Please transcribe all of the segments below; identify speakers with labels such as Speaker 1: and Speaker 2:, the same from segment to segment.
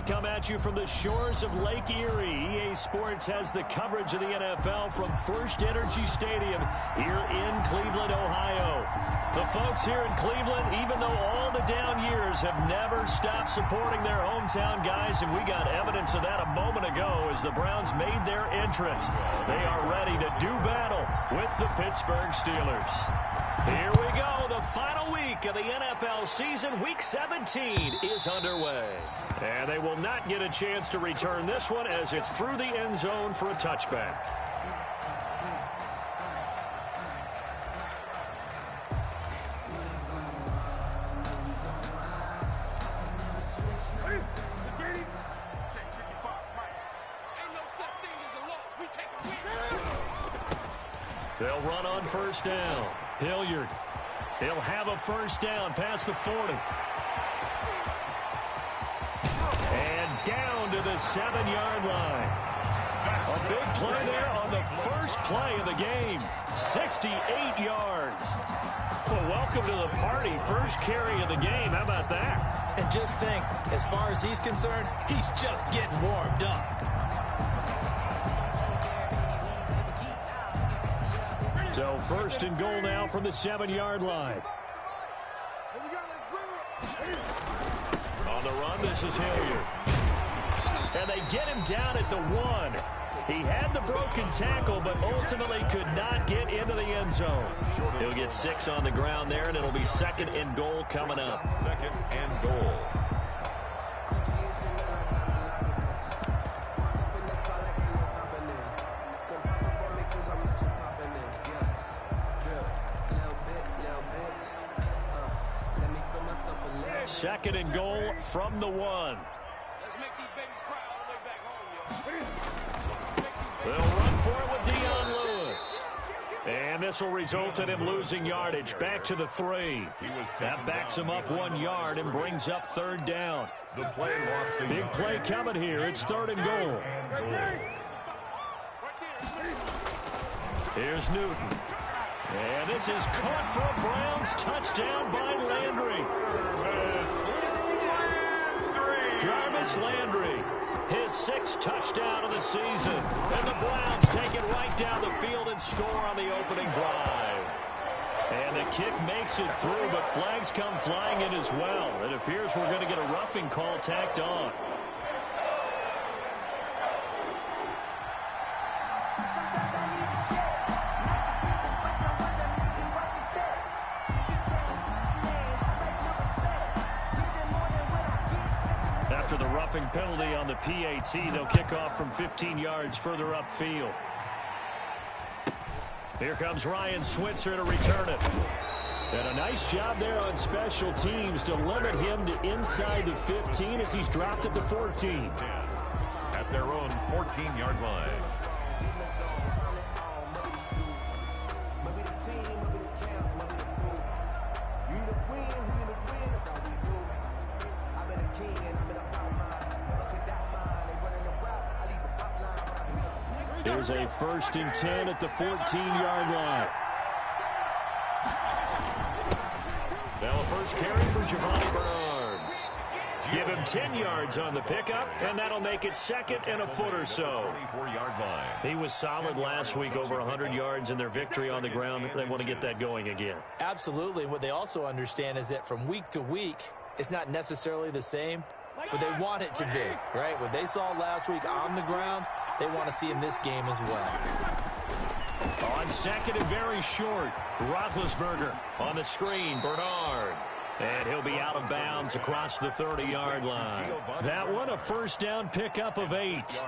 Speaker 1: come at you from the shores of Lake Erie. EA Sports has the coverage of the NFL from First Energy Stadium here in Cleveland, Ohio. The folks here in Cleveland, even though all the down years, have never stopped supporting their hometown guys, and we got evidence of that a moment ago as the Browns made their entrance. They are ready to do battle with the Pittsburgh Steelers. Here we go. The final week of the NFL season, Week 17, is underway. And they will not get a chance to return this one as it's through the end zone for a touchback. They'll run on first down. Hilliard. He'll have a first down past the 40. And down to the 7-yard line. A big play there on the first play of the game. 68 yards. Well, welcome to the party. First carry of the game. How about that?
Speaker 2: And just think, as far as he's concerned, he's just getting warmed up.
Speaker 1: So first and goal now from the 7-yard line. On the run, this is Hilliard. And they get him down at the 1. He had the broken tackle, but ultimately could not get into the end zone. He'll get 6 on the ground there, and it'll be second and goal coming up.
Speaker 3: Second and goal.
Speaker 1: Second and goal from the 1.
Speaker 4: Let's make these babies cry all the way back home, yo.
Speaker 1: They'll run for it with Dion Lewis. And this will result in him losing yardage back to the 3. That backs him up 1 yard and brings up third down.
Speaker 3: The play lost.
Speaker 1: Big play coming here. It's third and goal. Here's Newton. And this is caught for a Browns touchdown by Landry. Jarvis Landry, his 6th touchdown of the season. And the Browns take it right down the field and score on the opening drive. And the kick makes it through, but flags come flying in as well. It appears we're going to get a roughing call tacked on. After the roughing penalty on the PAT, they'll kick off from 15 yards further upfield. Here comes Ryan Switzer to return it. And a nice job there on special teams to limit him to inside the 15 as he's dropped at the 14.
Speaker 3: At their own 14-yard line.
Speaker 1: Here's a 1st and 10 at the 14-yard line. Now a first carry for Giovanni Bernard. Give him 10 yards on the pickup, and that'll make it second and a foot or so.
Speaker 3: 24-yard line.
Speaker 1: He was solid last week, over 100 yards in their victory on the ground. They want to get that going again.
Speaker 2: Absolutely. What they also understand is that from week to week, it's not necessarily the same, but they want it to be, right? What they saw last week on the ground, they want to see in this game as well.
Speaker 1: On second and very short, Roethlisberger on the screen, Bernard. And he'll be out of bounds across the 30-yard line. That one, a first down pickup of 8.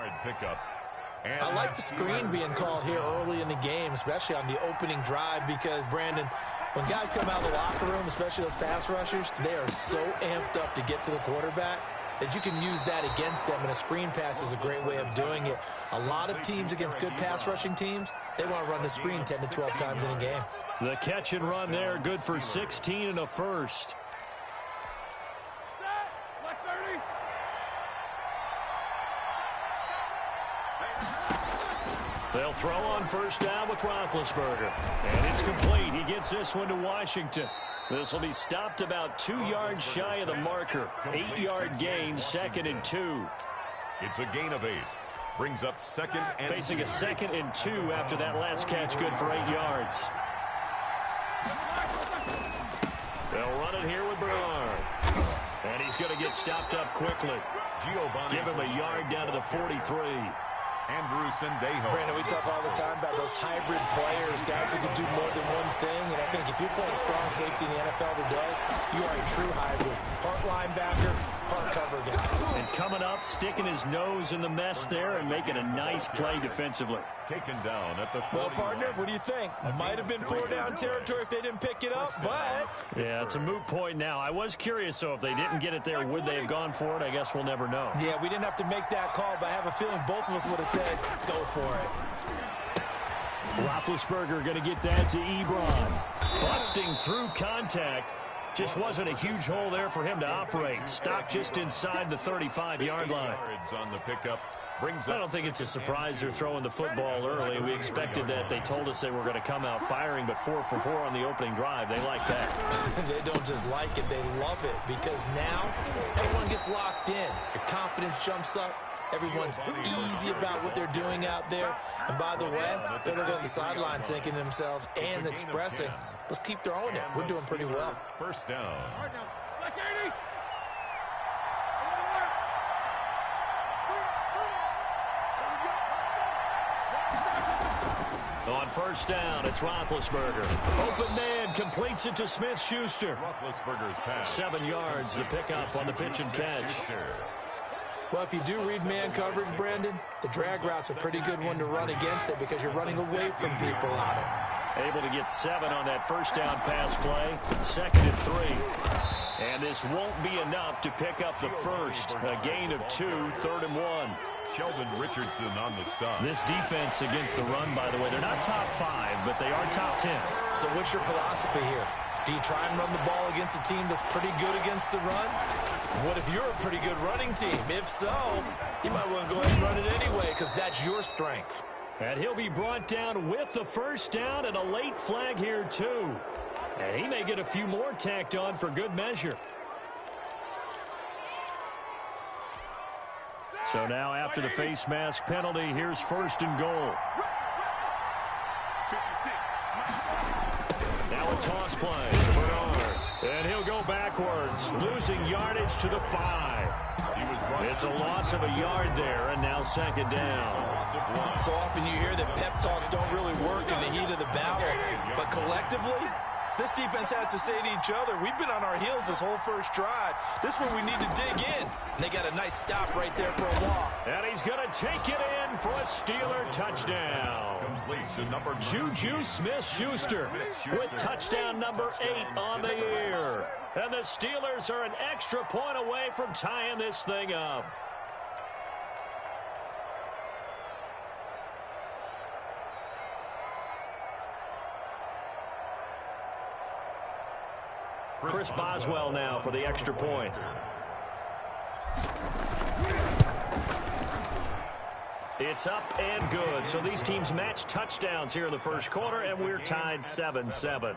Speaker 2: I like the screen being called here early in the game, especially on the opening drive, because, Brandon, when guys come out of the locker room, especially those pass rushers, they are so amped up to get to the quarterback that you can use that against them, and a screen pass is a great way of doing it. A lot of teams against good pass rushing teams, they want to run the screen 10 to 12 times in a game.
Speaker 1: The catch and run there, good for 16 and a first. They'll throw on first down with Roethlisberger. And it's complete. He gets this one to Washington. This will be stopped about 2 yards shy of the marker. 8-yard gain, 2nd and 2.
Speaker 3: It's a gain of 8. Brings up 2nd and 2.
Speaker 1: Facing a 2nd and 2 after that last catch, good for 8 yards. They'll run it here with Bernard. And he's going to get stopped up quickly. Give him a yard down to the 43.
Speaker 3: Andrew Sendejo.
Speaker 2: Brandon, we talk all the time about those hybrid players, guys who can do more than one thing. And I think if you're playing strong safety in the NFL today, you are a true hybrid. Part linebacker, part cover guy.
Speaker 1: And coming up, sticking his nose in the mess there and making a nice play defensively.
Speaker 3: Taken down at the 40.
Speaker 2: Well, partner, what do you think? Might have been 4-down territory if they didn't pick it up, but...
Speaker 1: Yeah, it's a moot point now. I was curious, so if they didn't get it there, would they have gone for it? I guess we'll never know.
Speaker 2: Yeah, we didn't have to make that call, but I have a feeling both of us would have said, go for it.
Speaker 1: Roethlisberger going to get that to Ebron. Busting through contact. Just wasn't a huge hole there for him to operate. Stopped just inside the 35-yard line.
Speaker 3: On the pickup.
Speaker 1: I don't think it's a surprise they're throwing the football early. We expected that. They told us they were going to come out firing, but 4 for 4 on the opening drive. They like that.
Speaker 2: They don't just like it, they love it, because now everyone gets locked in. Your confidence jumps up. Everyone's easy about what they're doing out there. And by the way, they're looking at the sideline thinking to themselves and expressing, let's keep throwing it. We're doing pretty well.
Speaker 3: First down.
Speaker 1: On first down, it's Roethlisberger. Open man completes it to Smith-Schuster.
Speaker 3: Roethlisberger's pass.
Speaker 1: 7 yards, the pickup on the pitch and catch.
Speaker 2: Well, if you do read man coverage, Brandon, the drag route's a pretty good one to run against it because you're running away from people on it.
Speaker 1: Able to get 7 on that first down pass play. 2nd and 3. And this won't be enough to pick up the first. A gain of 2, 3rd and 1.
Speaker 3: Sheldon Richardson on the stop.
Speaker 1: This defense against the run, by the way, they're not top 5, but they are top 10.
Speaker 2: So what's your philosophy here? Do you try and run the ball against a team that's pretty good against the run? What if you're a pretty good running team? If so, you might want to go ahead and run it anyway because that's your strength.
Speaker 1: And he'll be brought down with the first down and a late flag here, too. And he may get a few more tacked on for good measure. So now after the face mask penalty, here's 1st and goal. Now a toss play to Bernard. And he'll go backwards, losing yardage to the 5. It's a loss of a yard there, and now 2nd down.
Speaker 2: So often you hear that pep talks don't really work in the heat of the battle, but collectively, this defense has to say to each other, we've been on our heels this whole first drive. This is where we need to dig in. And they got a nice stop right there for a loss.
Speaker 1: And he's going to take it in for a Steeler touchdown. Juju Smith-Schuster with touchdown number 8 on the year. And the Steelers are an extra point away from tying this thing up. Chris Boswell now for the extra point. It's up and good. So these teams match touchdowns here in the first quarter, and we're tied 7-7.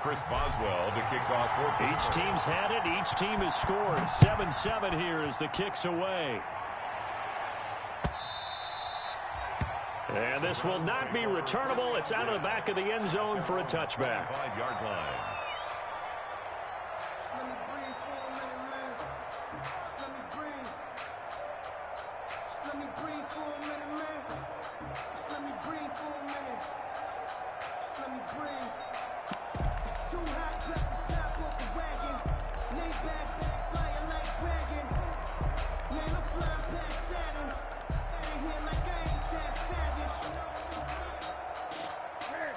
Speaker 3: Chris Boswell to kick off.
Speaker 1: Each team's had it. Each team has scored. 7-7 here as the kick's away. And this will not be returnable. It's out of the back of the end zone for a touchback.
Speaker 3: 5-yard line.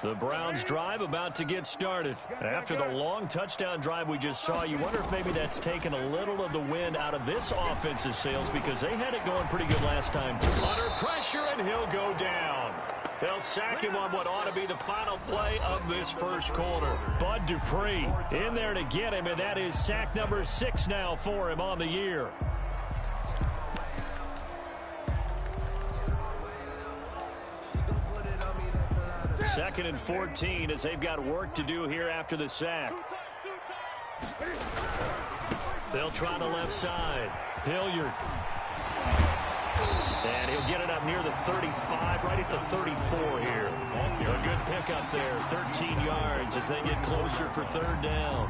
Speaker 1: The Browns drive about to get started. After the long touchdown drive we just saw, you wonder if maybe that's taken a little of the wind out of this offensive sails because they had it going pretty good last time, too. Under pressure, and he'll go down. They'll sack him on what ought to be the final play of this first quarter. Bud Dupree in there to get him, and that is sack number 6 now for him on the year. 2nd and 14 as they've got work to do here after the sack. They'll try the left side. Hilliard. And he'll get it up near the 35, right at the 34 here. A good pickup there, 13 yards as they get closer for 3rd down.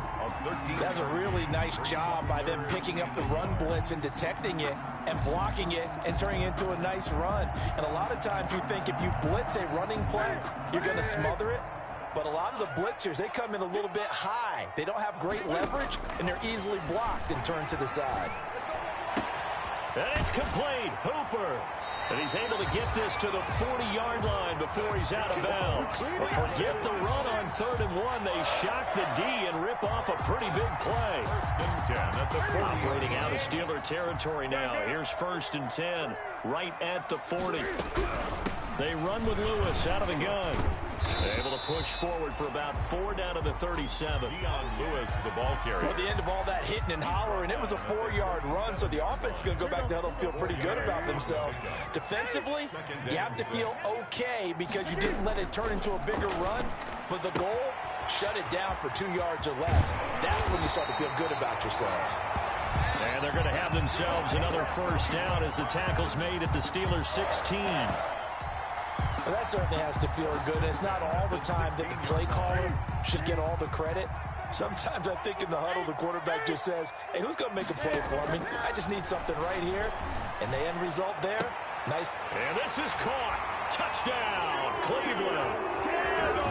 Speaker 2: That's a really nice job by them picking up the run blitz and detecting it and blocking it and turning it into a nice run. And a lot of times you think if you blitz a running play, you're going to smother it. But a lot of the blitzers, they come in a little bit high. They don't have great leverage, and they're easily blocked and turned to the side.
Speaker 1: And it's complete. Hooper. And he's able to get this to the 40-yard line before he's out of bounds. But forget the run on 3rd and 1. They shock the D and rip off a pretty big play.
Speaker 3: 1st and 10 at the 40.
Speaker 1: Operating out of Steeler territory now. Here's 1st and 10, right at the 40. They run with Lewis out of the gun. Able to push forward for about 4 down to the 37.
Speaker 3: Lewis, the ball carrier.
Speaker 2: Well, at the end of all that hitting and hollering, it was a 4-yard run, so the offense is going to go back to huddle and feel pretty good about themselves. Defensively, you have to feel okay because you didn't let it turn into a bigger run, but the goal, shut it down for 2 yards or less. That's when you start to feel good about yourselves.
Speaker 1: And they're going to have themselves another 1st down as the tackle's made at the Steelers' 16.
Speaker 2: Well, that certainly has to feel good. It's not all the time that the play caller should get all the credit. Sometimes I think in the huddle, the quarterback just says, hey, who's going to make a play for me? I just need something right here. And the end result there, nice.
Speaker 1: And this is caught. Touchdown, Cleveland.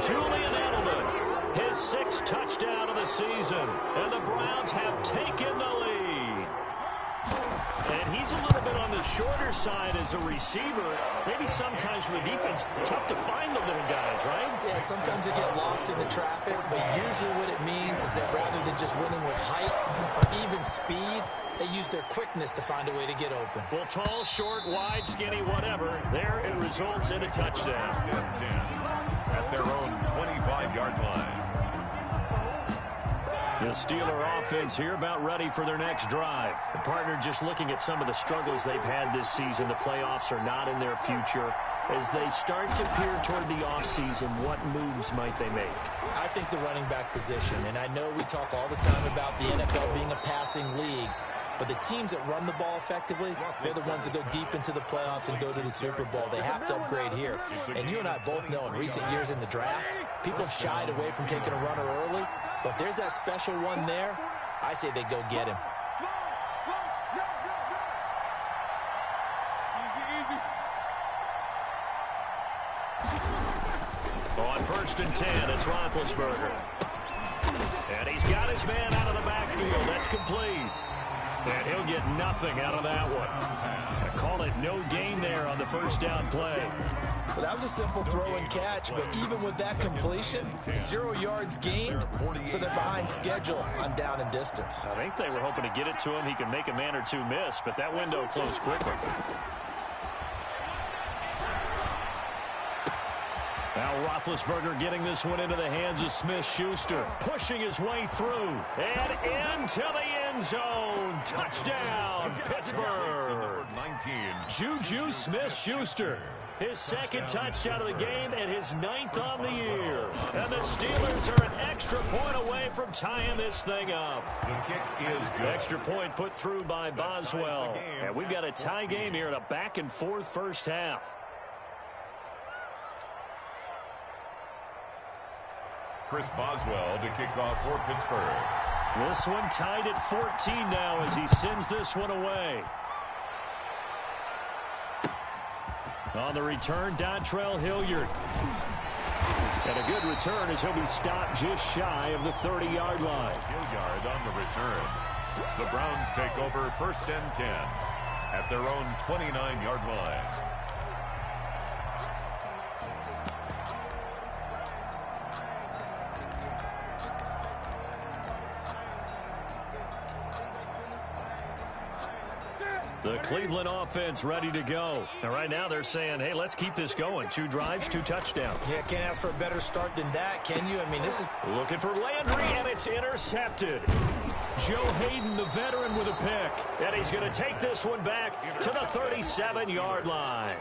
Speaker 1: Julian Edelman, his 6th touchdown of the season. And the Browns have taken the lead. And he's a little bit on the shorter side as a receiver. Maybe sometimes for the defense, tough to find the little guys, right?
Speaker 2: Yeah, sometimes they get lost in the traffic, but usually what it means is that rather than just winning with height or even speed, they use their quickness to find a way to get open.
Speaker 1: Well, tall, short, wide, skinny, whatever, there it results in a touchdown.
Speaker 3: 1st and 10 at their own 25-yard line.
Speaker 1: The Steeler offense here about ready for their next drive. The partner just looking at some of the struggles they've had this season. The playoffs are not in their future. As they start to peer toward the offseason, what moves might they make?
Speaker 2: I think the running back position, and I know we talk all the time about the NFL being a passing league, but the teams that run the ball effectively, they're the ones that go deep into the playoffs and go to the Super Bowl. They have to upgrade here. And you and I both know in recent years in the draft, people have shied away from taking a runner early. But if there's that special one there, I say they go get him.
Speaker 1: On 1st and 10, it's Roethlisberger. And he's got his man out of the backfield. That's complete. And he'll get nothing out of that one. I call it no gain there on the 1st down play.
Speaker 2: Well, that was a simple throw and catch, but even with that completion, 0 yards gained, so they're behind schedule on down and distance.
Speaker 1: I think they were hoping to get it to him. He could make a man or two miss, but that window closed quickly. Now Roethlisberger getting this one into the hands of Smith-Schuster, pushing his way through and into the end zone. Touchdown, Pittsburgh.
Speaker 3: 19.
Speaker 1: Juju Smith-Schuster, his 2nd touchdown of the game and his 9th on the year. And the Steelers are an extra point away from tying this thing up.
Speaker 3: The kick is good.
Speaker 1: Extra point put through by Boswell. And we've got a tie game here in a back-and-forth 1st half.
Speaker 3: Chris Boswell to kick off for Pittsburgh.
Speaker 1: This one tied at 14 now as he sends this one away. On the return, Dontrell Hilliard. And a good return as he'll be stopped just shy of the 30-yard line.
Speaker 3: Hilliard on the return. The Browns take over 1st and 10 at their own 29-yard line.
Speaker 1: The Cleveland offense ready to go. And right now they're saying, hey, let's keep this going. 2 drives, 2 touchdowns.
Speaker 2: Yeah, can't ask for a better start than that, can you? I mean, this is...
Speaker 1: Looking for Landry, and it's intercepted. Joe Hayden, the veteran, with a pick. And he's going to take this one back to the 37-yard line.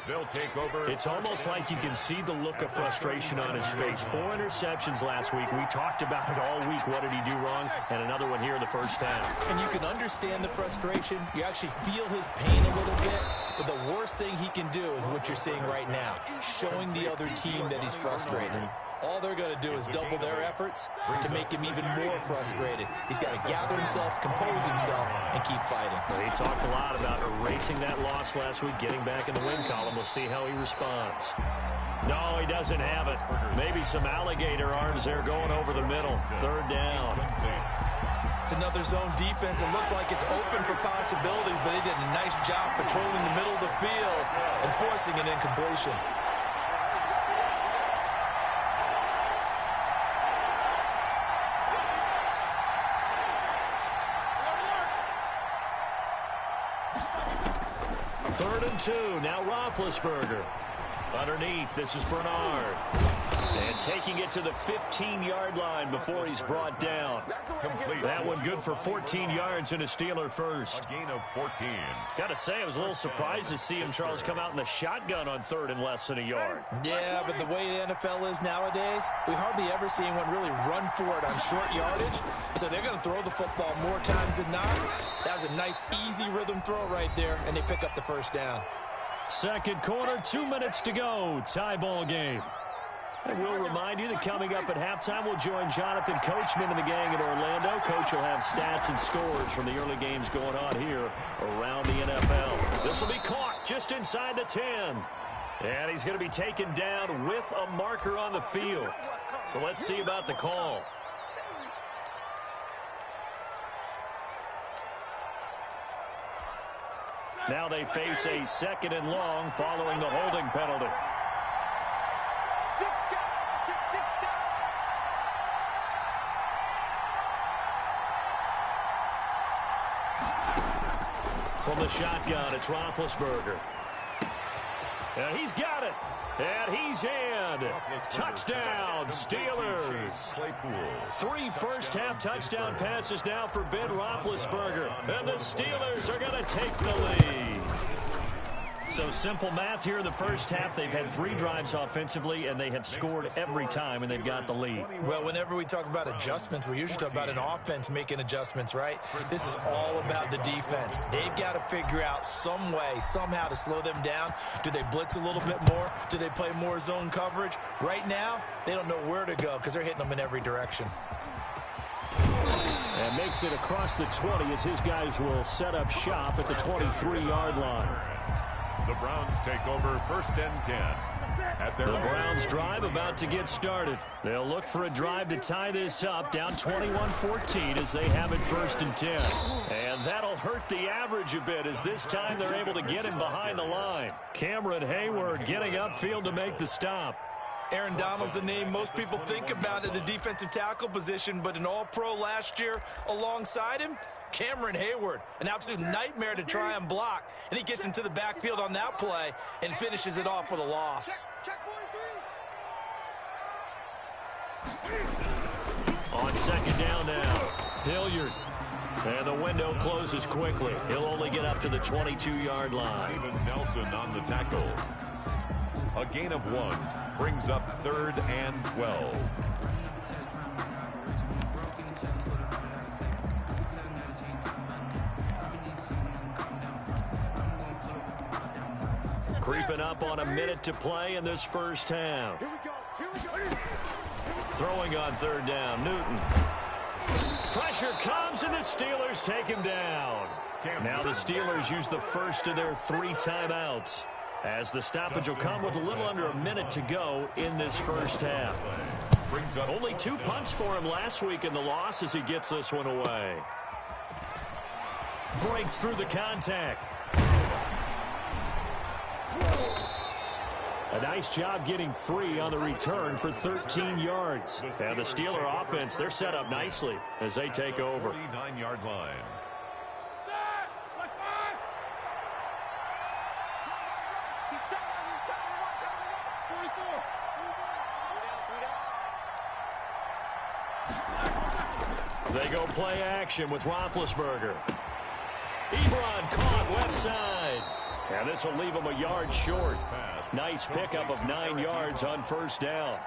Speaker 3: They'll take over.
Speaker 1: It's almost like you can see the look of frustration on his face. 4 interceptions last week. We talked about it all week. What did he do wrong? And another one here in the first half.
Speaker 2: And you can understand the frustration. You actually feel his pain a little bit. But the worst thing he can do is what you're seeing right now, showing the other team that he's frustrated. All they're going to do is double their efforts to make him even more frustrated. He's got to gather himself, compose himself, and keep fighting.
Speaker 1: Well, he talked a lot about erasing that loss last week, getting back in the win column. We'll see how he responds. No, he doesn't have it. Maybe some alligator arms there going over the middle. 3rd down.
Speaker 2: It's another zone defense. It looks like it's open for possibilities, but they did a nice job patrolling the middle of the field and forcing an incompletion.
Speaker 1: Third and 2. Now Roethlisberger. Underneath, this is Bernard. And taking it to the 15-yard line before he's brought down.
Speaker 3: Complete.
Speaker 1: That one good for 14 yards and a Steeler first.
Speaker 3: A gain of 14.
Speaker 1: Got to say, I was a little surprised to see him, Charles, come out in the shotgun on 3rd and less than a yard.
Speaker 2: Yeah, but the way the NFL is nowadays, we hardly ever see anyone really run for it on short yardage. So they're going to throw the football more times than not. That was a nice, easy rhythm throw right there, and they pick up the first down.
Speaker 1: Second quarter, 2 minutes to go. Tie ball game. And we'll remind you that coming up at halftime, we'll join Jonathan Coachman and the gang in Orlando. Coach will have stats and scores from the early games going on here around the NFL. This will be caught just inside the 10. And he's going to be taken down with a marker on the field. So let's see about the call. Now they face a 2nd and long following the holding penalty. From the shotgun, it's Roethlisberger. And he's got it. And he's in. Touchdown, Steelers. 3 first-half touchdown passes now for Ben Roethlisberger. And the Steelers are going to take the lead. So simple math here in the first half. They've had 3 drives offensively, and they have scored every time, and they've got the lead.
Speaker 2: Well, whenever we talk about adjustments, we usually talk about an offense making adjustments, right? This is all about the defense. They've got to figure out some way, somehow to slow them down. Do they blitz a little bit more? Do they play more zone coverage? Right now, they don't know where to go because they're hitting them in every direction.
Speaker 1: And makes it across the 20 as his guys will set up shop at the 23-yard line.
Speaker 3: The Browns take over 1st and 10. At their
Speaker 1: The Browns drive about to get started. They'll look for a drive to tie this up, down 21-14 as they have it 1st and 10. And that'll hurt the average a bit as this time they're able to get him behind the line. Cameron Hayward getting upfield to make the stop.
Speaker 2: Aaron Donald's the name most people think about at the defensive tackle position, but an all-pro last year alongside him, Cameron Hayward, an absolute nightmare to try and block. And he gets into the backfield on that play and finishes it off with a loss.
Speaker 1: On 2nd down now, Hilliard. And the window closes quickly. He'll only get up to the 22-yard line.
Speaker 3: Steven Nelson on the tackle. A gain of 1 brings up 3rd and 12.
Speaker 1: Creeping up on a minute to play in this first half. Throwing on 3rd down, Newton. Pressure comes and the Steelers take him down. Now the Steelers use the first of their 3 timeouts as the stoppage will come with a little under a minute to go in this first half. Only 2 punts for him last week in the loss as he gets this one away. Breaks through the contact. A nice job getting free on the return for 13 yards. And the Steeler offense, they're set up nicely as they take over.
Speaker 3: 39-yard line.
Speaker 1: They go play action with Roethlisberger. Ebron caught left side. And this will leave him a yard short. Nice pickup of 9 yards on first down.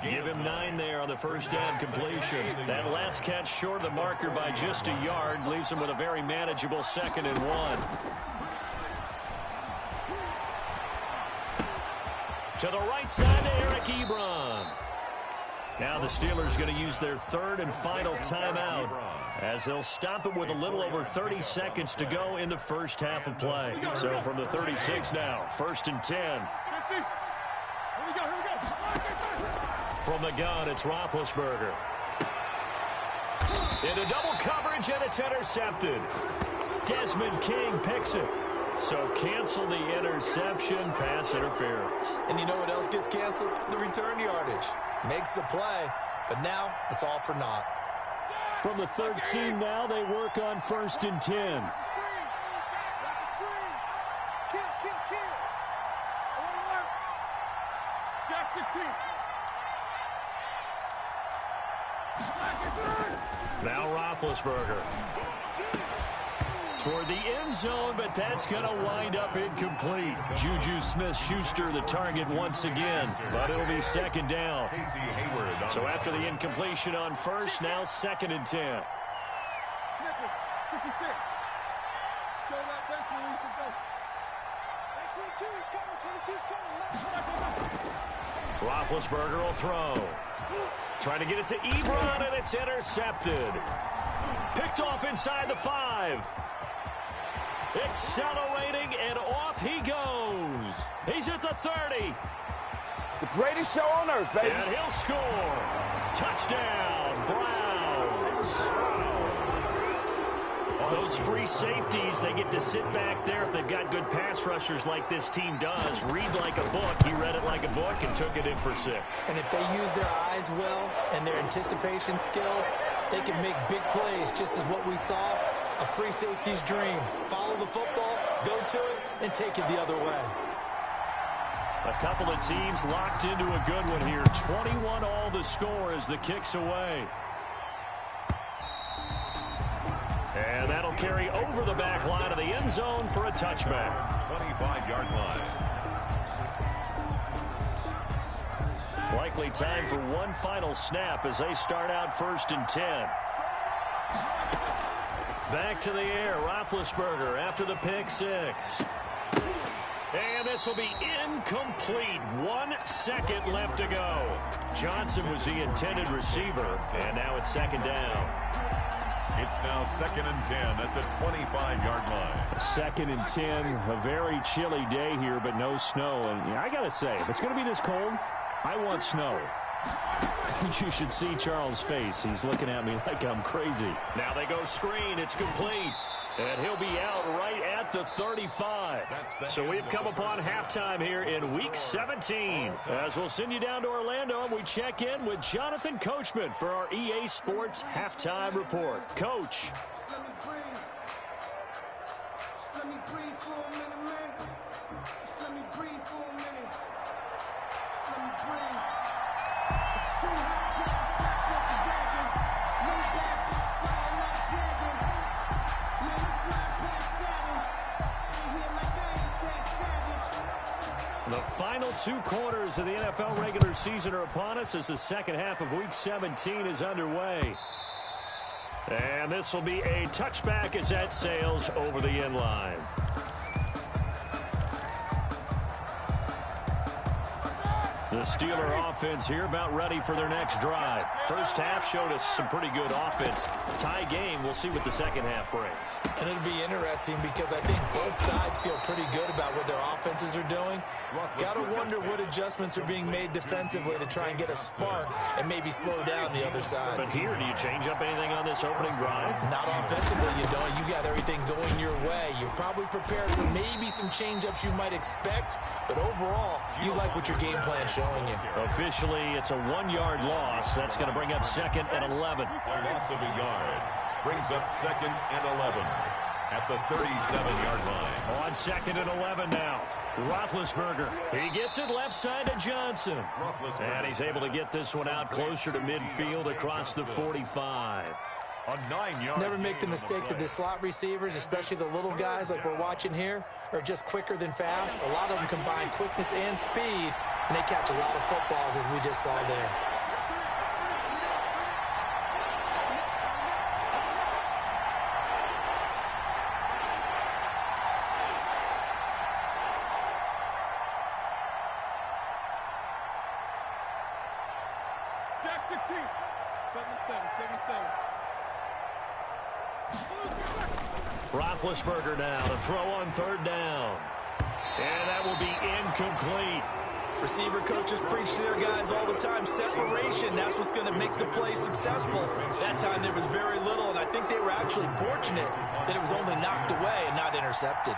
Speaker 1: Give him 9 there on the first down completion. That last catch short of the marker by just a yard leaves him with a very manageable 2nd and 1. To the right side to Eric Ebron. Now the Steelers going to use their 3rd and final timeout as they'll stop it with a little over 30 seconds to go in the first half of play. So from the 36 now, 1st and 10. From the gun, it's Roethlisberger. Into double coverage, and it's intercepted. Desmond King picks it. So cancel the interception, pass interference.
Speaker 2: And you know what else gets canceled? The return yardage. Makes the play, but now it's all for naught.
Speaker 1: From the 13 now, they work on 1st and 10. Now Roethlisberger. Toward the end zone, but that's going to wind up incomplete. Juju Smith-Schuster the target once again, but it'll be 2nd down. So after the incompletion on 1st, now 2nd and 10. Roethlisberger will throw. Trying to get it to Ebron, and it's intercepted. Picked off inside the 5. Accelerating, and off he goes. He's at the 30.
Speaker 5: The greatest show on earth, baby.
Speaker 1: And he'll score. Touchdown, Browns. Those free safeties, they get to sit back there if they've got good pass rushers like this team does. Read like a book. He read it like a book and took it in for 6.
Speaker 2: And if they use their eyes well and their anticipation skills, they can make big plays, just as what we saw. A free safety's dream. Follow the football, go to it, and take it the other way.
Speaker 1: A couple of teams locked into a good one here. 21 all the score as the kick's away. And that'll carry over the back line of the end zone for a touchback.
Speaker 3: 25-yard line.
Speaker 1: Likely time for one final snap as they start out 1st and 10. Back to the air, Roethlisberger after the pick 6. And this will be incomplete. 1 second left to go. Johnson was the intended receiver, and now it's 2nd down.
Speaker 3: It's now 2nd and 10 at the 25-yard line.
Speaker 1: 2nd and 10, a very chilly day here, but no snow. And I got to say, if it's going to be this cold, I want snow. You should see Charles' face. He's looking at me like I'm crazy. Now they go screen. It's complete. And he'll be out right at the 35. So we've come upon halftime here in Week 17. As we'll send you down to Orlando, and we check in with Jonathan Coachman for our EA Sports Halftime Report. Coach. The final 2 quarters of the NFL regular season are upon us as the second half of Week 17 is underway. And this will be a touchback as that sails over the end line. The Steeler offense here about ready for their next drive. First half showed us some pretty good offense. Tie game, we'll see what the second half brings.
Speaker 2: And it'll be interesting because I think both sides feel pretty good about what their offenses are doing. Got to wonder what adjustments are being made defensively to try and get a spark and maybe slow down the other side.
Speaker 1: But here, do you change up anything on this opening drive?
Speaker 2: Not offensively, you don't. You got everything going your way. You're probably prepared for maybe some change-ups you might expect, but overall, you like what your game plan showing you.
Speaker 1: Officially, it's a 1-yard loss. That's going to bring up 2nd and 11.
Speaker 3: A loss of a yard brings up 2nd and 11 at the 37-yard line.
Speaker 1: On 2nd and 11 now. Roethlisberger. He gets it left side to Johnson. And he's able to get this one out closer to midfield across the 45.
Speaker 3: A 9-yard.
Speaker 2: Never make the mistake that the slot receivers, especially the little guys like we're watching here, are just quicker than fast. A lot of them combine quickness and speed, and they catch a lot of footballs, as we just saw there.
Speaker 4: Jack 16. 77.
Speaker 1: Roethlisberger now to throw on 3rd down. And that will be incomplete.
Speaker 2: Receiver coaches preach to their guys all the time. Separation, that's what's going to make the play successful. That time there was very little, and I think they were actually fortunate that it was only knocked away and not intercepted.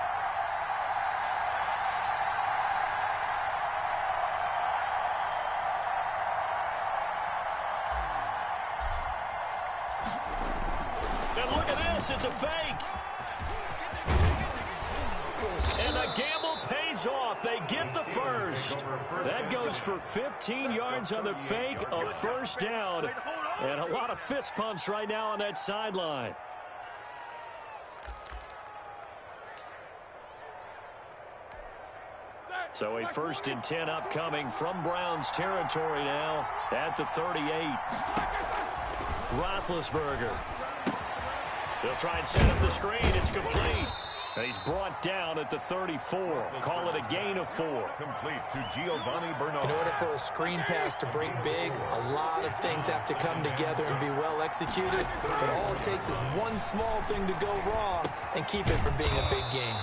Speaker 1: And look at this, it's a fake. And the gamble pays off. They get the first. That goes for 15 yards on the fake, a 1st down. And a lot of fist pumps right now on that sideline. So a 1st and 10 upcoming from Browns territory now at the 38. Roethlisberger. They'll try and set up the screen. It's complete. And he's brought down at the 34. Call it a gain of 4.
Speaker 3: Complete to Giovanni Bernard.
Speaker 2: In order for a screen pass to break big, a lot of things have to come together and be well executed. But all it takes is one small thing to go wrong and keep it from being a big game.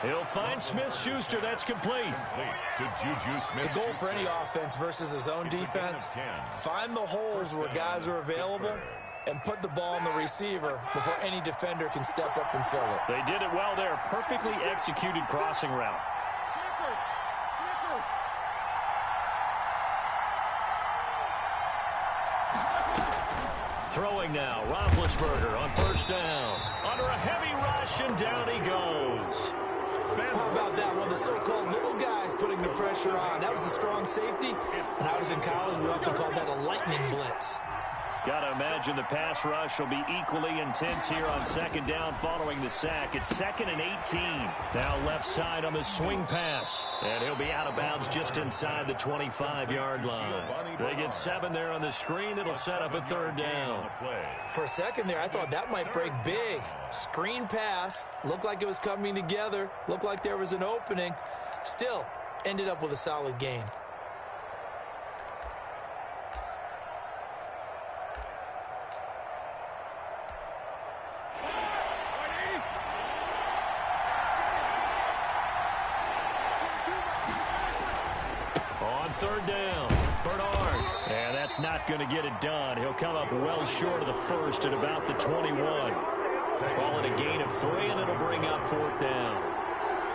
Speaker 1: He'll find Smith-Schuster. That's complete.
Speaker 3: To Juju Smith.
Speaker 2: The goal for any offense versus his own defense, find the holes where guys are available and put the ball on the receiver before any defender can step up and fill it.
Speaker 1: They did it well there. Perfectly executed crossing route. Throwing now. Roethlisberger on 1st down. Under a heavy rush, and down he goes.
Speaker 2: How about that? One of the so-called little guys putting the pressure on. That was a strong safety. When I was in college, we often called that a lightning blitz.
Speaker 1: Got to imagine the pass rush will be equally intense here on 2nd down following the sack. It's 2nd and 18. Now left side on the swing pass. And he'll be out of bounds just inside the 25-yard line. They get 7 there on the screen. It'll set up a 3rd down.
Speaker 2: For a second there, I thought that might break big. Screen pass. Looked like it was coming together. Looked like there was an opening. Still, ended up with a solid gain.
Speaker 1: On 3rd down, Bernard. And that's not going to get it done. He'll come up well short of the 1st at about the 21. Call it a gain of 3, and it'll bring up 4th down.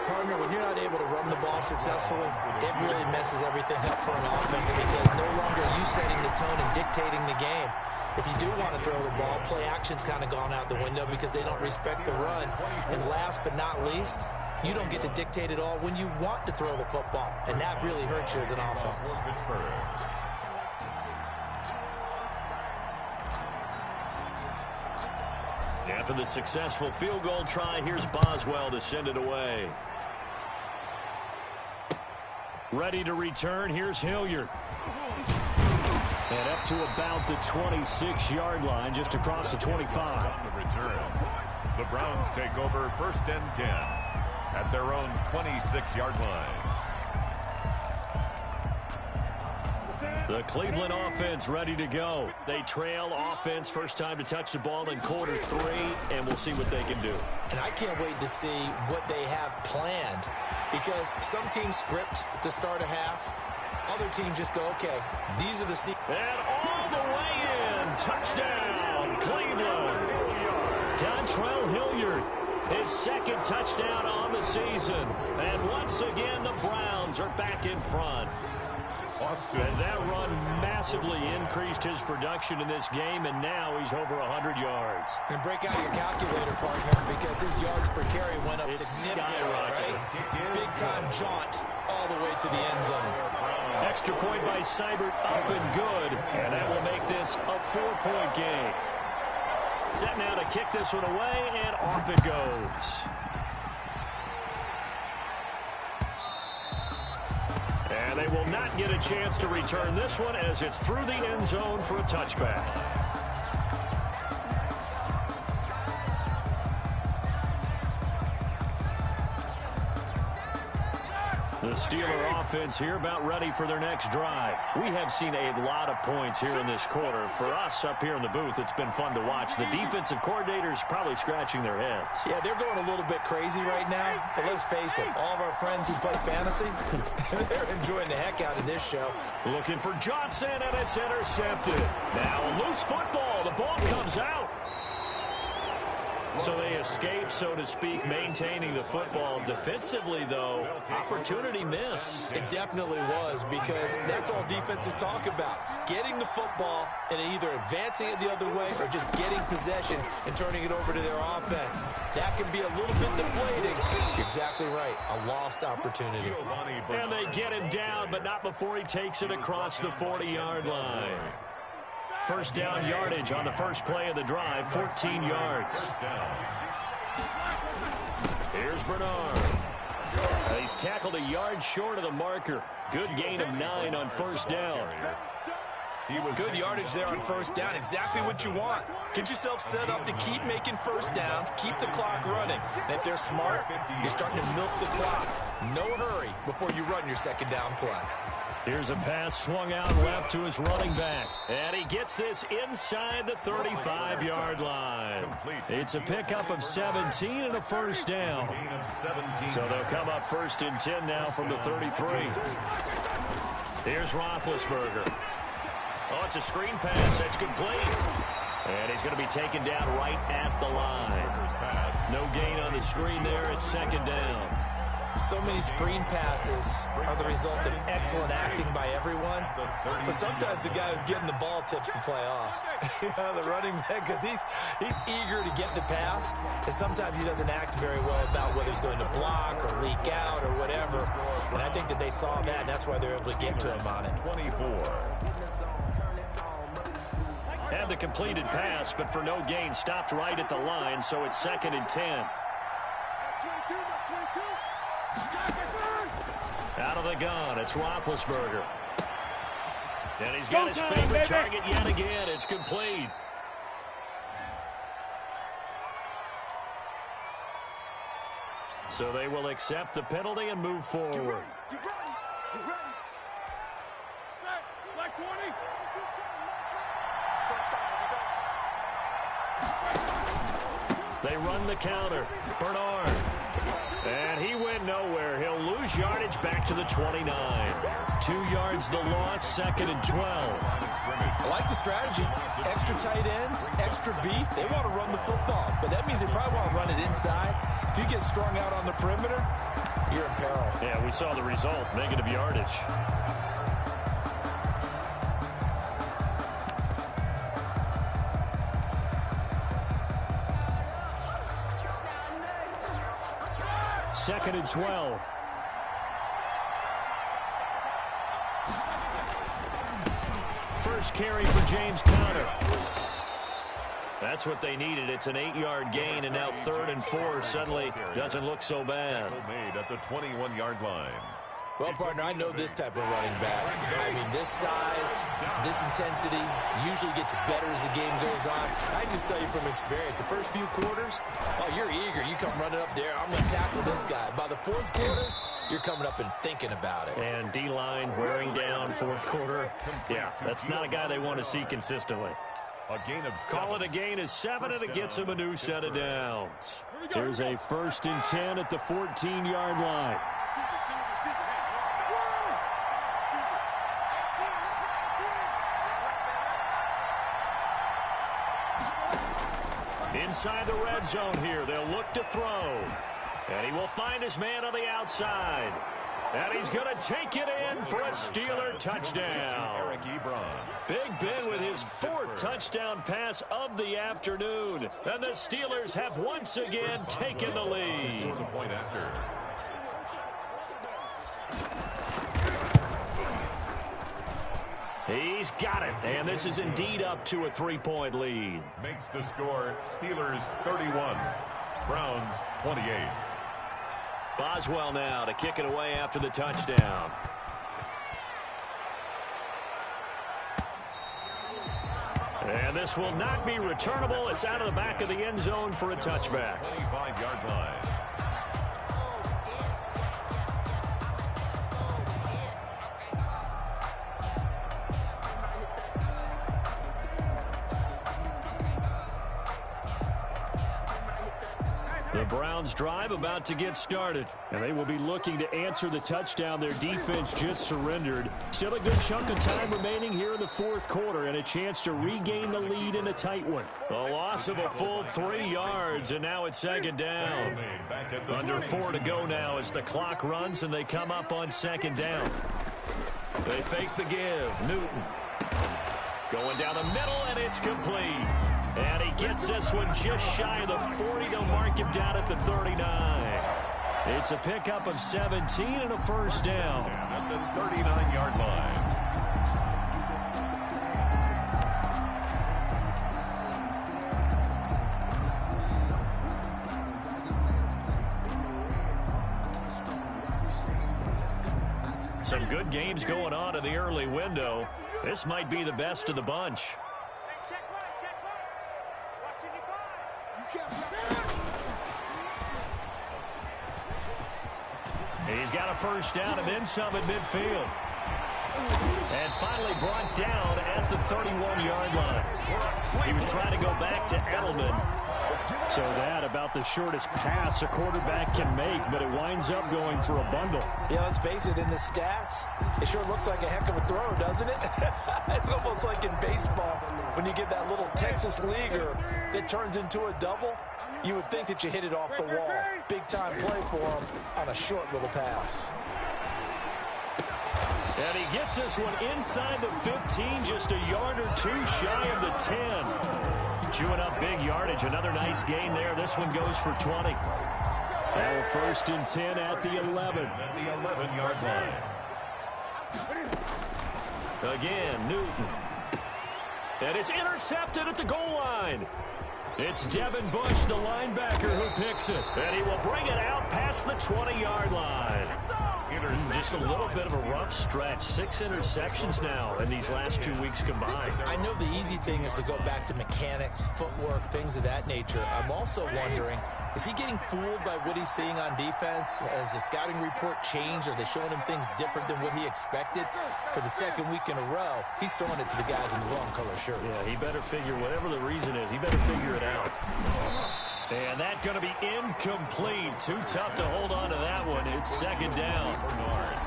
Speaker 2: Partner, when you're not able to run the ball successfully, it really messes everything up for an offense because no longer are you setting the tone and dictating the game. If you do want to throw the ball, play action's kind of gone out the window because they don't respect the run. And last but not least, you don't get to dictate it all when you want to throw the football. And that really hurts you as an offense.
Speaker 1: After the successful field goal try, here's Boswell to send it away. Ready to return, here's Hilliard. And up to about the 26-yard line, just across the 25.
Speaker 3: On the return, the Browns take over 1st and 10 at their own 26-yard line.
Speaker 1: The Cleveland offense ready to go. They trail offense, first time to touch the ball in quarter 3, and we'll see what they can do.
Speaker 2: And I can't wait to see what they have planned because some teams script to start a half. Other teams just go, okay, these are the...
Speaker 1: And all the way in, touchdown, Cleveland. Dontrell Hilliard, his 2nd touchdown on the season. And once again, the Browns are back in front. And that run massively increased his production in this game, and now he's over 100 yards.
Speaker 2: And break out your calculator, partner, because his yards per carry went up significantly, right? Big-time jaunt all the way to the end zone.
Speaker 1: Extra point by Seibert, up and good, and that will make this a 4-point game. Set now to kick this one away, and off it goes. And they will not get a chance to return this one as it's through the end zone for a touchback. The Steeler offense here about ready for their next drive. We have seen a lot of points here in this quarter. For us up here in the booth, it's been fun to watch. The defensive coordinators probably scratching their heads.
Speaker 2: Yeah, they're going a little bit crazy right now. But let's face it, all of our friends who play fantasy, they're enjoying the heck out of this show.
Speaker 1: Looking for Johnson, and it's intercepted. Now a loose football. The ball comes out. So they escape, so to speak, maintaining the football. Defensively, though, opportunity miss.
Speaker 2: It definitely was, because that's all defenses talk about. Getting the football and either advancing it the other way or just getting possession and turning it over to their offense. That can be a little bit deflating. You're exactly right. A lost opportunity.
Speaker 1: And they get him down, but not before he takes it across the 40-yard line. First down yardage on the first play of the drive, 14 yards. Here's Bernard. He's tackled a yard short of the marker. Good gain of 9 on first down.
Speaker 2: Good yardage there on first down. Exactly what you want. Get yourself set up to keep making first downs, keep the clock running. And if they're smart, you're starting to milk the clock. No hurry before you run your second down play.
Speaker 1: Here's a pass swung out left to his running back. And he gets this inside the 35-yard line. It's a pickup of 17 and a first down. So they'll come up first and 10 now from the 33. Here's Roethlisberger. Oh, it's a screen pass. That's complete. And he's going to be taken down right at the line. No gain on the screen there. It's second down.
Speaker 2: So many screen passes are the result of excellent acting by everyone. But sometimes the guy who's getting the ball tips the play off. The running back, because he's eager to get the pass. And sometimes he doesn't act very well about whether he's going to block or leak out or whatever. And I think that they saw that, and that's why they're able to get to him on it.
Speaker 3: 24.
Speaker 1: Had the completed pass, but for no gain, stopped right at the line, so it's second and 10. Out of the gun, it's Roethlisberger. And he's got his favorite target yet again. It's complete. So they will accept the penalty and move forward. They run the counter. Bernard. And he went nowhere. He'll lose yardage back to the 29. 2 yards the loss, second and 12.
Speaker 2: I like the strategy. Extra tight ends, extra beef. They want to run the football, but that means they probably want to run it inside. If you get strung out on the perimeter, you're in peril.
Speaker 1: Yeah, we saw the result. Negative yardage. Second and 12. First carry for James Conner. That's what they needed. It's an 8-yard gain, and now third and 4 suddenly doesn't look so bad.
Speaker 3: Made at the 21-yard line.
Speaker 2: Well, partner, I know this type of running back. I mean, this size, this intensity usually gets better as the game goes on. I just tell you from experience, the first few quarters, oh, you're eager. You come running up there. I'm going to tackle this guy. By the fourth quarter, you're coming up and thinking about it.
Speaker 1: And D-line wearing down fourth quarter. Yeah, that's not a guy they want to see consistently.
Speaker 3: A gain of 7.
Speaker 1: Call it a gain of 7, and it gets him a new set of downs. Here's a first and 10 at the 14-yard line. Inside the red zone here, they'll look to throw. And he will find his man on the outside. And he's going to take it in for a Steeler touchdown. Big Ben with his 4th touchdown pass of the afternoon. And the Steelers have once again taken the lead. He He's got it, and this is indeed up to a 3-point lead.
Speaker 3: Makes the score Steelers 31, Browns 28.
Speaker 1: Boswell now to kick it away after the touchdown. And this will not be returnable. It's out of the back of the end zone for a touchback.
Speaker 3: 25-yard line.
Speaker 1: The Browns drive about to get started, and they will be looking to answer the touchdown their defense just surrendered. Still a good chunk of time remaining here in the fourth quarter and a chance to regain the lead in a tight one. A loss of a full 3 yards, and now it's second down. Under 4 to go now as the clock runs and they come up on second down. They fake the give. Newton going down the middle, and it's complete. And he gets this one just shy of the 40 to mark him down at the 39. It's a pickup of 17 and a first down.
Speaker 3: At the 39-yard line.
Speaker 1: Some good games going on in the early window. This might be the best of the bunch. He's got a first down and then some at midfield. And finally brought down at the 31-yard line. He was trying to go back to Edelman. So that about the shortest pass a quarterback can make, but it winds up going for a bundle.
Speaker 2: Yeah, let's face it, in the stats, it sure looks like a heck of a throw, doesn't it? It's almost like in baseball when you get that little Texas leaguer that turns into a double. You would think that you hit it off the wall. Big-time play for him on a short little pass.
Speaker 1: And he gets this one inside the 15, just a yard or two shy of the 10. Chewing up big yardage. Another nice gain there. This one goes for 20. Now first and 10 at the 11.
Speaker 3: At the 11-yard line.
Speaker 1: Again, Newton. And it's intercepted at the goal line. It's Devin Bush, the linebacker, who picks it. And he will bring it out past the 20-yard line. Just a little bit of a rough stretch. 6 interceptions now in these last 2 weeks combined.
Speaker 2: I know the easy thing is to go back to mechanics, footwork, things of that nature. I'm also wondering, is he getting fooled by what he's seeing on defense? Has the scouting report changed? Are they showing him things different than what he expected? For the second week in a row, he's throwing it to the guys in the wrong color shirts.
Speaker 1: Yeah, he better figure, whatever the reason is, he better figure it out. And that's going to be incomplete. Too tough to hold on to that one. It's second down.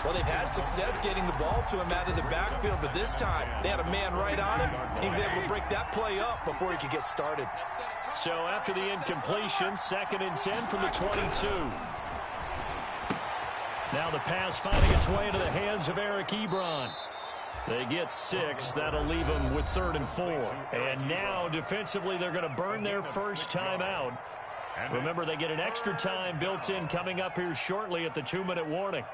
Speaker 2: Well, they've had success getting the ball to him out of the backfield, but this time they had a man right on him. He was able to break that play up before he could get started.
Speaker 1: So after the incompletion, second and 10 from the 22. Now the pass finding its way into the hands of Eric Ebron. They get 6. That'll leave them with 3rd and 4. And now, defensively, they're going to burn their first time out. Remember, they get an extra time built in coming up here shortly at the 2-minute warning.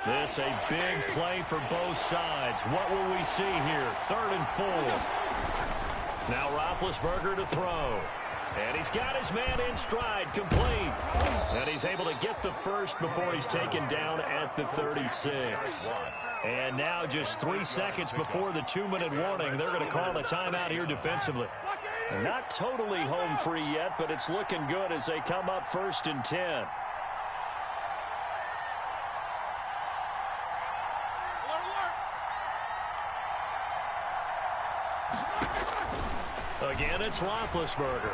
Speaker 1: This a big play for both sides. What will we see here? 3rd and 4. Now Roethlisberger to throw. And he's got his man in stride, complete. And he's able to get the first before he's taken down at the 36. And now just 3 seconds before the 2-minute warning, they're going to call a timeout here defensively. Not totally home free yet, but it's looking good as they come up 1st and 10. Again, it's Roethlisberger.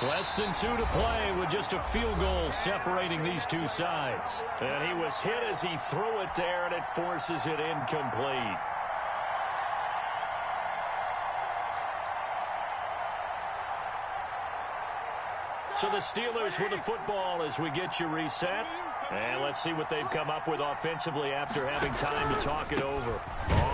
Speaker 1: Less than 2 to play with just a field goal separating these two sides. And he was hit as he threw it there, and it forces it incomplete. So the Steelers with the football as we get you reset. And let's see what they've come up with offensively after having time to talk it over.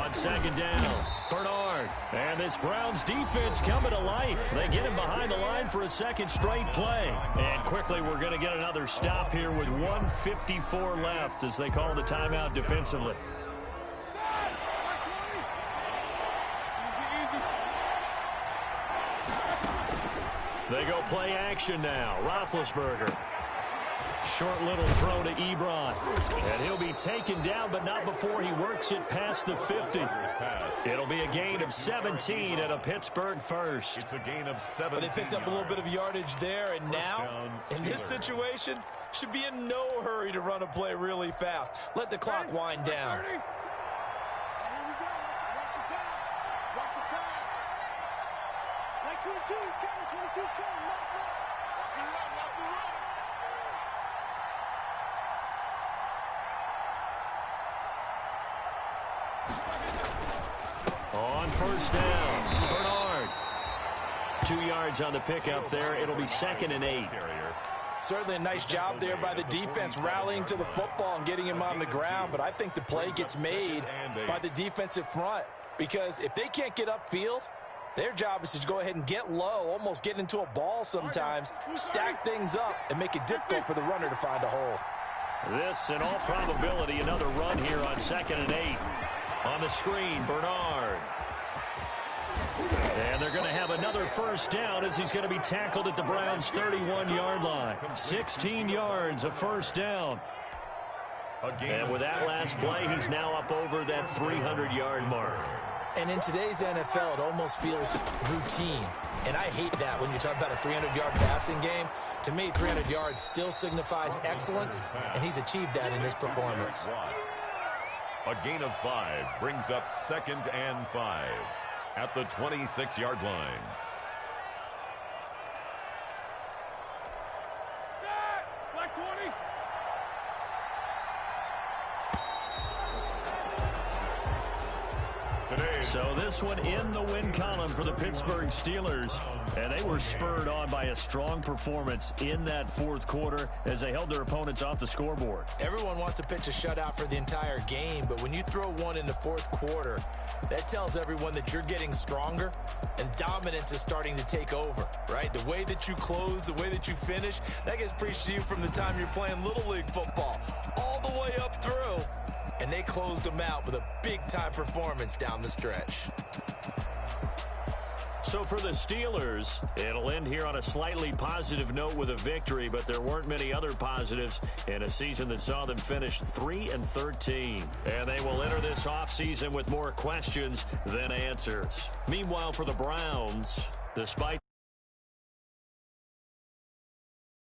Speaker 1: On on second down. Bernard. And this Browns defense coming to life. They get him behind the line for a second straight play. And quickly we're going to get another stop here with 1:54 left as they call the timeout defensively. They go play action now. Roethlisberger. Short little throw to Ebron. And he'll be taken down, but not before he works it past the 50. It'll be a gain of 17 and a Pittsburgh first.
Speaker 3: It's a gain of 7.
Speaker 2: But they picked up a little bit of yardage there, and now, in this situation, should be in no hurry to run a play really fast. Let the clock wind down.
Speaker 4: Like 22, he's coming, 22's coming, lock, lock. Watch me run, watch me run.
Speaker 1: On first down, Bernard. 2 yards on the pickup there. It'll be 2nd and 8.
Speaker 2: Certainly a nice job there by the defense rallying to the football and getting him on the ground, but I think the play gets made by the defensive front because if they can't get upfield, their job is to go ahead and get low, almost get into a ball sometimes, stack things up, and make it difficult for the runner to find a hole.
Speaker 1: This, in all probability, another run here on 2nd and 8. On the screen, Bernard. And they're going to have another first down as he's going to be tackled at the Browns' 31-yard line. 16 yards of first down. And with that last play, he's now up over that 300-yard mark.
Speaker 2: And in today's NFL, it almost feels routine. And I hate that when you talk about a 300-yard passing game. To me, 300 yards still signifies excellence, and he's achieved that in this performance.
Speaker 3: A gain of 5 brings up 2nd and 5 at the 26-yard line.
Speaker 4: Like 20.
Speaker 1: So this one in the win column for the Pittsburgh Steelers. And they were spurred on by a strong performance in that fourth quarter as they held their opponents off the scoreboard.
Speaker 2: Everyone wants to pitch a shutout for the entire game, but when you throw one in the fourth quarter, that tells everyone that you're getting stronger and dominance is starting to take over, right? The way that you close, the way that you finish, that gets preached to you from the time you're playing Little League football all the way up through. And they closed them out with a big-time performance down the stretch.
Speaker 1: So for the Steelers, it'll end here on a slightly positive note with a victory, but there weren't many other positives in a season that saw them finish 3-13. And they will enter this offseason with more questions than answers. Meanwhile, for the Browns, despite